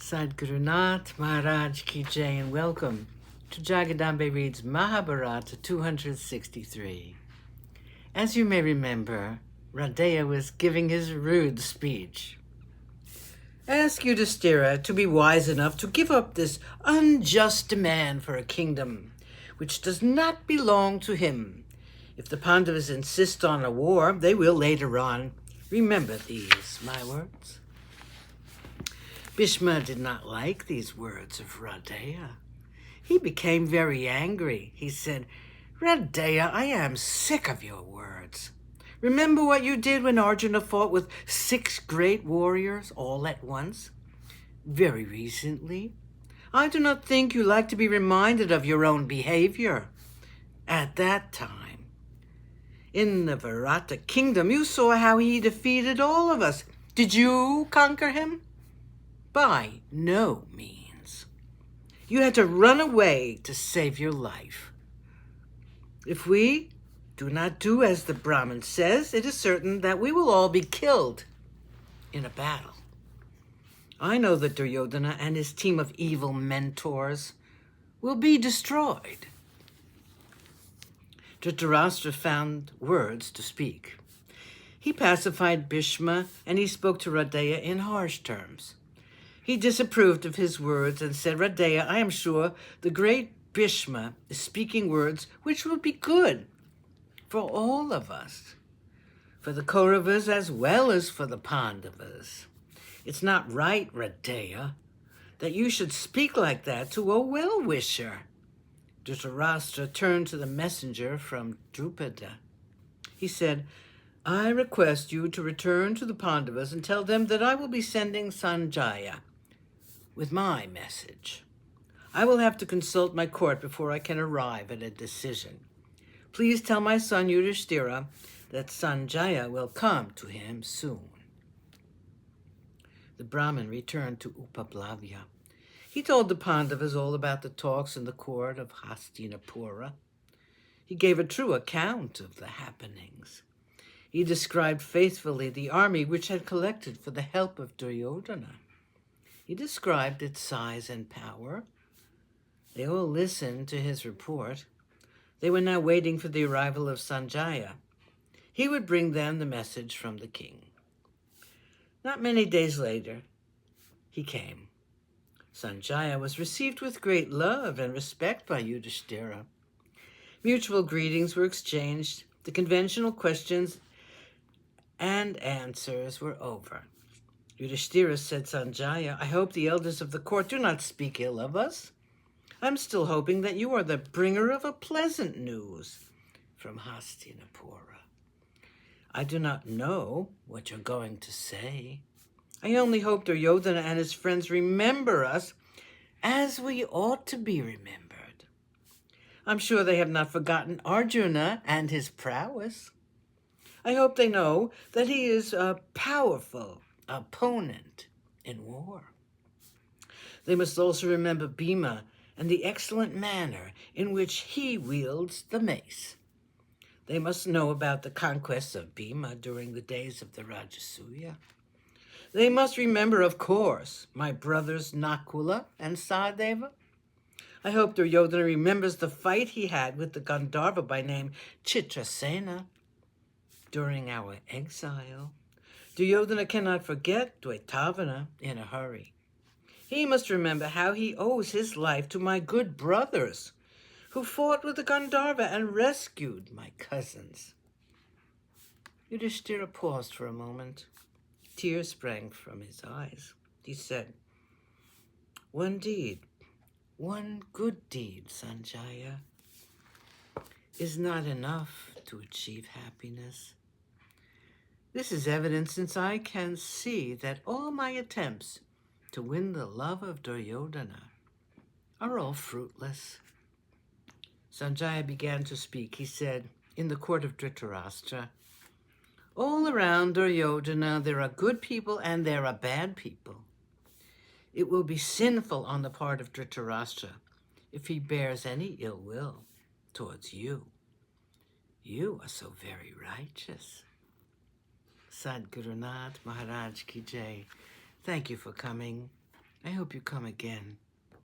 Sadgurunath Maharaj Ki Jai, and welcome to Jagadambe Reads Mahabharata 263. As you may remember, Radeya was giving his rude speech. Ask Yudhishthira to be wise enough to give up this unjust demand for a kingdom which does not belong to him. If the Pandavas insist on a war, they will later on remember these, my words. Bhishma did not like these words of Radeya. He became very angry. He said, Radeya, I am sick of your words. Remember what you did when Arjuna fought with 6 great warriors all at once? Very recently. I do not think you like to be reminded of your own behavior. At that time, in the Virata kingdom, you saw how he defeated all of us. Did you conquer him? By no means. You had to run away to save your life. If we do not do as the Brahmin says, it is certain that we will all be killed in a battle. I know that Duryodhana and his team of evil mentors will be destroyed. Dhritarashtra found words to speak. He pacified Bhishma and he spoke to Radeya in harsh terms. He disapproved of his words and said, Radeya, I am sure the great Bhishma is speaking words which will be good for all of us, for the Kauravas as well as for the Pandavas. It's not right, Radeya, that you should speak like that to a well-wisher. Dhritarashtra turned to the messenger from Drupada. He said, I request you to return to the Pandavas and tell them that I will be sending Sanjaya with my message. I will have to consult my court before I can arrive at a decision. Please tell my son Yudhishthira that Sanjaya will come to him soon. The Brahmin returned to Upaplavya. He told the Pandavas all about the talks in the court of Hastinapura. He gave a true account of the happenings. He described faithfully the army which had collected for the help of Duryodhana. He described its size and power. They all listened to his report. They were now waiting for the arrival of Sanjaya. He would bring them the message from the king. Not many days later, he came. Sanjaya was received with great love and respect by Yudhishthira. Mutual greetings were exchanged. The conventional questions and answers were over. Yudhishthira said, Sanjaya, I hope the elders of the court do not speak ill of us. I'm still hoping that you are the bringer of a pleasant news from Hastinapura. I do not know what you're going to say. I only hope Duryodhana and his friends remember us as we ought to be remembered. I'm sure they have not forgotten Arjuna and his prowess. I hope they know that he is a powerful opponent in war. They must also remember Bhima and the excellent manner in which he wields the mace. They must know about the conquests of Bhima during the days of the Rajasuya. They must remember, of course, my brothers Nakula and Sahadeva. I hope Duryodhana remembers the fight he had with the Gandharva by name Chitrasena during our exile. Duryodhana cannot forget Dvaitavana in a hurry. He must remember how he owes his life to my good brothers who fought with the Gandharva and rescued my cousins. Yudhishthira paused for a moment. Tears sprang from his eyes. He said, one deed, one good deed, Sanjaya, is not enough to achieve happiness. This is evident since I can see that all my attempts to win the love of Duryodhana are all fruitless. Sanjaya began to speak. He said, in the court of Dhritarashtra, all around Duryodhana there are good people and there are bad people. It will be sinful on the part of Dhritarashtra if he bears any ill will towards you. You are so very righteous. Sadgurunath Maharaj Ki Jai. Thank you for coming, I hope you come again.